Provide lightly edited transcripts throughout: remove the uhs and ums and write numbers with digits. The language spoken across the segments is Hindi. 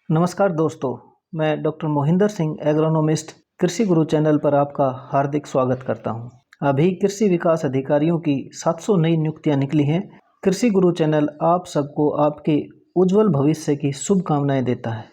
नमस्कार दोस्तों, मैं डॉक्टर मोहिंदर सिंह एग्रोनॉमिस्ट कृषि गुरु चैनल पर आपका हार्दिक स्वागत करता हूं। अभी कृषि विकास अधिकारियों की 700 नई नियुक्तियां निकली हैं। कृषि गुरु चैनल आप सबको आपके उज्जवल भविष्य की शुभकामनाएं देता है।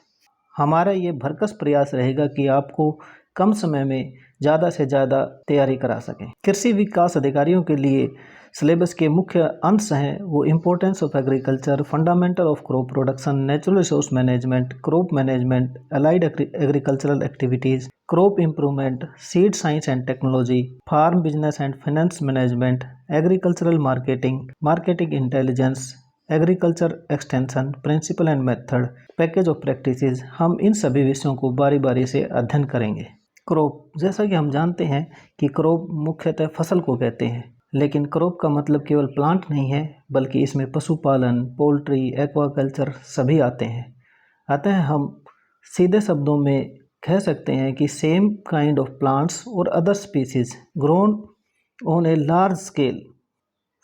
हमारा ये भरकस प्रयास रहेगा कि आपको कम समय में ज़्यादा से ज़्यादा तैयारी करा सकें। कृषि विकास अधिकारियों के लिए सिलेबस के मुख्य अंश हैं वो importance of agriculture, fundamental of crop production, natural resource management, crop management, allied agricultural activities, crop improvement, seed science and technology, farm business and finance management, agricultural marketing, marketing intelligence, agriculture extension, principle and method, package of practices. हम इन सभी विषयों को बारी बारी से अध्ययन करेंगे। क्रॉप, जैसा कि हम जानते हैं कि क्रॉप मुख्यतः फसल को कहते हैं, लेकिन क्रॉप का मतलब केवल प्लांट नहीं है, बल्कि इसमें पशुपालन, पोल्ट्री, एक्वाकल्चर सभी आते हैं। अतः हम सीधे शब्दों में कह सकते हैं कि सेम काइंड ऑफ प्लांट्स और other species grown on a large scale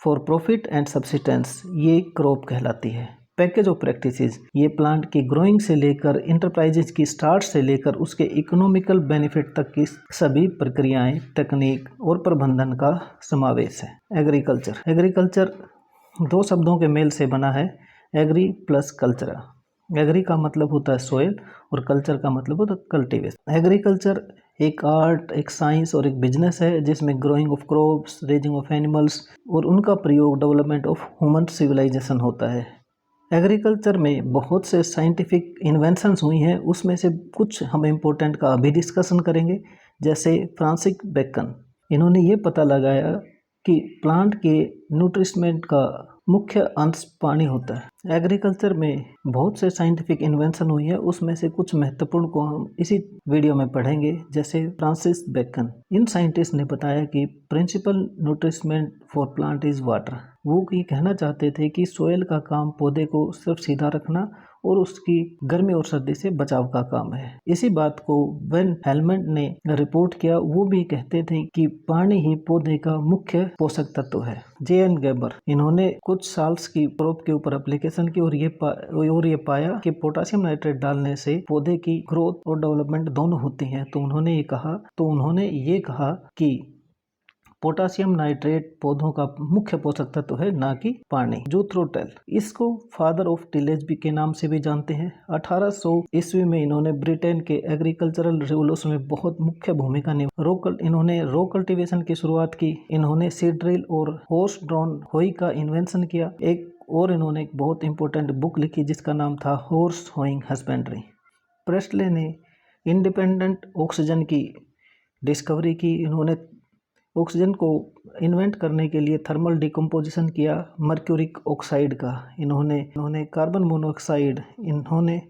for profit and subsistence, ये क्रॉप कहलाती है। पैकेज ऑफ प्रैक्टिसेस, ये प्लांट की ग्रोइंग से लेकर इंटरप्राइजेज की स्टार्ट से लेकर उसके इकोनॉमिकल बेनिफिट तक की सभी प्रक्रियाएं, तकनीक और प्रबंधन का समावेश है। एग्रीकल्चर दो शब्दों के मेल से बना है, एग्री प्लस कल्चर। एग्री का मतलब होता है सोयल और कल्चर का मतलब होता है कल्टीवेशन। एग्रीकल्चर एक आर्ट, एक साइंस और एक बिजनेस है जिसमें growing of crops, raising of animals और उनका प्रयोग डेवलपमेंट ऑफ ह्यूमन सिविलाइजेशन होता है। एग्रीकल्चर में बहुत से साइंटिफिक इन्वेंशंस हुई हैं, उसमें से कुछ हम इम्पोर्टेंट का अभी डिस्कशन करेंगे। जैसे फ्रांसिस बेकन, इन्होंने ये पता लगाया कि प्लांट के न्यूट्रिशमेंट का मुख्य अंश पानी होता है। एग्रीकल्चर में बहुत से साइंटिफिक इन्वेंशन हुई है, उसमें से कुछ महत्वपूर्ण को हम इसी वीडियो में पढ़ेंगे। जैसे फ्रांसिस बेकन, इन साइंटिस्ट ने बताया कि principal nutriment for plant is water. वो ये कहना चाहते थे कि सोयल का काम पौधे को सिर्फ सीधा रखना और उसकी गर्मी और सर्दी से बचाव का काम है। इसी बात को वेन हेलमेंट ने रिपोर्ट किया। वो भी कहते थे कि पानी ही पौधे का मुख्य पोषक तत्व है। जे.एन. गेबर, इन्होंने कुछ साल्स की क्रॉप के ऊपर एप्लीकेशन की और ये पाया कि पोटासियम नाइट्रेट डालने से पौधे की ग्रोथ और डेवलपमेंट दोनों होती हैं। तो उन्होंने ये कहा कि पोटासियम नाइट्रेट पौधों का मुख्य पोषक तत्व है, ना कि पानी। जूथरोटल, इसको फादर ऑफ टिलेज भी के नाम से भी जानते हैं। 1800 ईस्वी में इन्होंने ब्रिटेन के एग्रीकल्चरल रिवोल्यूशन में बहुत मुख्य भूमिका निभाई। इन्होंने रो कल्टीवेशन की शुरुआत की। इन्होंने सीड ड्रिल और हॉर्स ड्रॉन होई का इन्वेंशन किया। इन्होंने एक बहुत इंपॉर्टेंट बुक लिखी जिसका नाम था हॉर्स होइंग हस्बेंड्री। प्रेस्टले ने इंडिपेंडेंट ऑक्सीजन की डिस्कवरी की। इन्होंने ऑक्सीजन को इन्वेंट करने के लिए थर्मल डिकम्पोजिशन किया मर्क्यूरिक ऑक्साइड का। इन्होंने कार्बन मोनोऑक्साइड, इन्होंने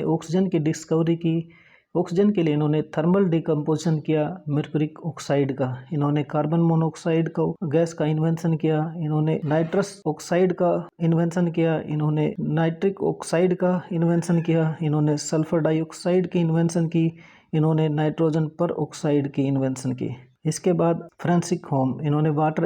ऑक्सीजन की डिस्कवरी की। ऑक्सीजन के लिए इन्होंने थर्मल डिकम्पोजिशन किया मर्क्यूरिक ऑक्साइड का। इन्होंने कार्बन मोनोऑक्साइड को गैस का इन्वेंशन किया। इन्होंने नाइट्रस ऑक्साइड का इन्वेंशन किया। इन्होंने नाइट्रिक ऑक्साइड का इन्वेंशन किया। इन्होंने सल्फर डाइऑक्साइड की इन्वेंशन की। इन्होंने नाइट्रोजन पर ऑक्साइड की इन्वेंशन की। इसके बाद फ्रांसिस होम, इन्होंने water,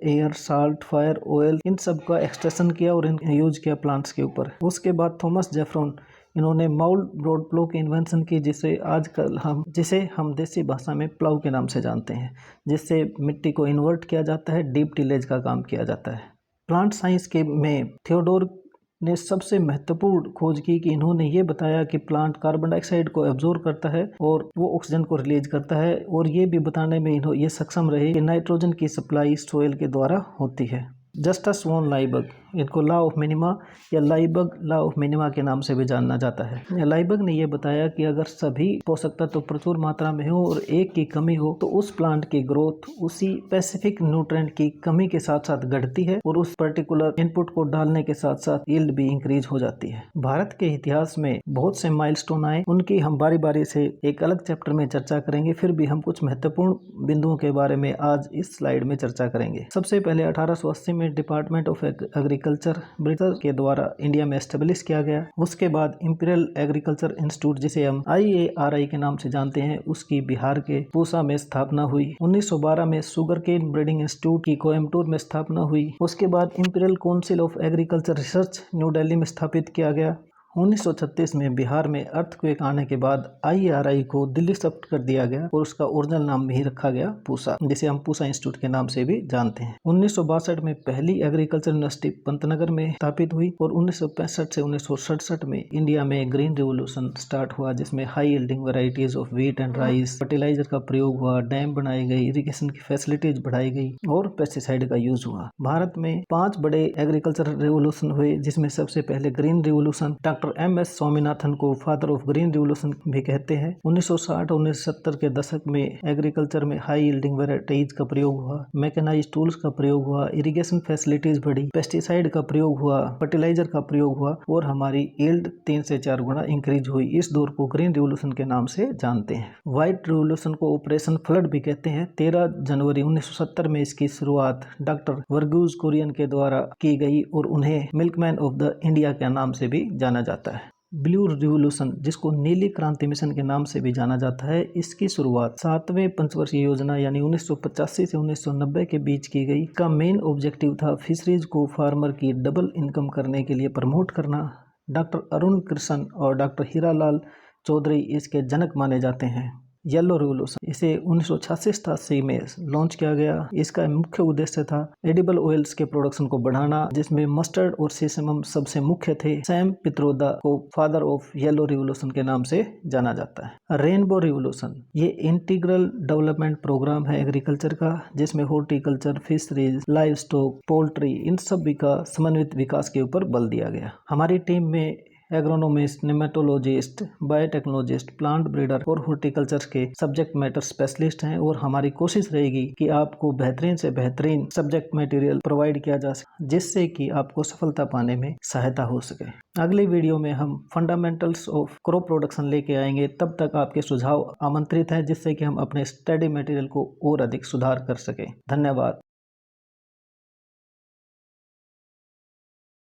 air, salt, fire, oil, इन सब का एक्सट्रैक्शन किया और यूज किया प्लांट्स के ऊपर। उसके बाद थॉमस जेफरॉन, इन्होंने माउल ब्रॉड प्लो की इन्वेंशन की, जिसे हम देसी भाषा में प्लाऊ के नाम से जानते हैं, जिससे मिट्टी को इन्वर्ट किया जाता है, डीप टिलेज का काम किया जाता है। प्लांट साइंस के में थियोडोर ने सबसे महत्वपूर्ण खोज की कि इन्होंने ये बताया कि प्लांट कार्बन डाइऑक्साइड को एब्जॉर्ब करता है और वो ऑक्सीजन को रिलीज करता है, और ये भी बताने में ये सक्षम रहे कि नाइट्रोजन की सप्लाई सॉइल के द्वारा होती है। जस्टस वॉन लाइबर्ग, इनको लॉ ऑफ मिनिमा या लाइबर्ग लॉ ऑफ मिनिमा के नाम से भी जाना जाता है। लाइबर्ग ने यह बताया कि अगर सभी पोषक तत्व प्रचुर मात्रा में हो और एक की कमी हो तो उस प्लांट की ग्रोथ उसी स्पेसिफिक न्यूट्रिएंट की कमी के साथ साथ घटती है और उस पर्टिकुलर इनपुट को डालने के साथ साथ यील्ड भी इंक्रीज हो जाती है। भारत के इतिहास में बहुत से माइलस्टोन आए, उनकी हम बारी बारी से एक अलग चैप्टर में चर्चा करेंगे। फिर भी हम कुछ महत्वपूर्ण बिंदुओं के बारे में आज इस स्लाइड में चर्चा करेंगे। सबसे पहले 1880 में department of agriculture agriculture British के द्वारा इंडिया में एस्टेब्लिश किया गया। उसके बाद इंपीरियल एग्रीकल्चर इंस्टीट्यूट, जिसे हम IARI के नाम से जानते हैं, उसकी बिहार के पूसा में स्थापना हुई। 1912 में शुगर केन ब्रीडिंग इंस्टीट्यूट की कोयम्बटूर में स्थापना हुई। उसके बाद imperial council of agriculture research new Delhi में स्थापित किया गया। 1936 में बिहार में अर्थक्वेक आने के बाद IARI को दिल्ली शिफ्ट कर दिया गया और उसका ओरिजिनल नाम भी रखा गया पूसा, जिसे हम पूसा इंस्टीट्यूट के नाम से भी जानते हैं। 1962 में पहली एग्रीकल्चर यूनिवर्सिटी पंतनगर में स्थापित हुई और 1965 से 1967 में इंडिया में ग्रीन रिवोल्यूशन स्टार्ट हुआ, जिसमें high yielding varieties of wheat and rice, fertiliser का प्रयोग हुआ, डैम बनाई गई, इरिगेशन की फैसिलिटीज बढ़ाई गई और पेस्टिसाइड का यूज हुआ। भारत में 5 बड़े एग्रीकल्चर रिवोल्यूशन हुए, जिसमें सबसे पहले green revolution. Doctor MS Swaminathan को फादर ऑफ ग्रीन रिवोल्यूशन भी कहते हैं। 1960 और 1970 के दशक में एग्रीकल्चर में हाई यील्डिंग वैरायटीज का प्रयोग हुआ, मैकेनाइज्ड टूल्स का प्रयोग हुआ, इरिगेशन फैसिलिटीज बढ़ी, पेस्टिसाइड का प्रयोग हुआ, फर्टिलाइजर का प्रयोग हुआ और हमारी यील्ड 3 से 4 गुना इंक्रीज हुई। इस दौर को ग्रीन रिवोल्यूशन के नाम से जानते हैं। व्हाइट रिवोल्यूशन को ऑपरेशन फ्लड भी कहते हैं। 13 जनवरी 1970 में इसकी शुरुआत डॉक्टर वर्गीज कुरियन के द्वारा की गई और उन्हें मिल्कमैन ऑफ द इंडिया के नाम से भी जाना जाता है। ब्लू रिवोल्यूशन, जिसको नीली क्रांति मिशन के नाम से भी जाना जाता है, इसकी शुरुआत 7वें पंचवर्षीय योजना यानी 1985 से 1990 के बीच की गई। का मेन ऑब्जेक्टिव था फिशरीज को फार्मर की डबल इनकम करने के लिए प्रमोट करना। डॉक्टर अरुण कृष्ण और डॉक्टर हीरालाल चौधरी इसके जनक माने जाते हैं। येलो रिवोल्यूशन, इसे 1986-87 में लॉन्च किया गया। इसका मुख्य उद्देश्य था एडिबल ऑयल्स के प्रोडक्शन को बढ़ाना, जिसमें मस्टर्ड और सीसमम सबसे मुख्य थे। सैम पित्रोदा को फादर ऑफ येलो रिवोल्यूशन के नाम से जाना जाता है। रेनबो रिवोल्यूशन, ये इंटीग्रल डेवलपमेंट प्रोग्राम है एग्रीकल्चर का, जिसमें horticulture, fisheries, livestock, poultry, इन सभी का समन्वित विकास के ऊपर बल दिया गया। हमारी टीम में एग्रोनोमिस्ट, नेमेटोलॉजिस्ट, बायोटेक्नोलॉजिस्ट, प्लांट ब्रीडर और हॉर्टिकल्चर के सब्जेक्ट मैटर स्पेशलिस्ट हैं और हमारी कोशिश रहेगी कि आपको बेहतरीन से बेहतरीन सब्जेक्ट मटेरियल प्रोवाइड किया जा सके, जिससे कि आपको सफलता पाने में सहायता हो सके। अगली वीडियो में हम फंडामेंटल्स ऑफ क्रॉप प्रोडक्शन लेके आएंगे। तब तक आपके सुझाव आमंत्रित हैं, जिससे कि हम अपने स्टडी मटेरियल को और अधिक सुधार कर सकें। धन्यवाद।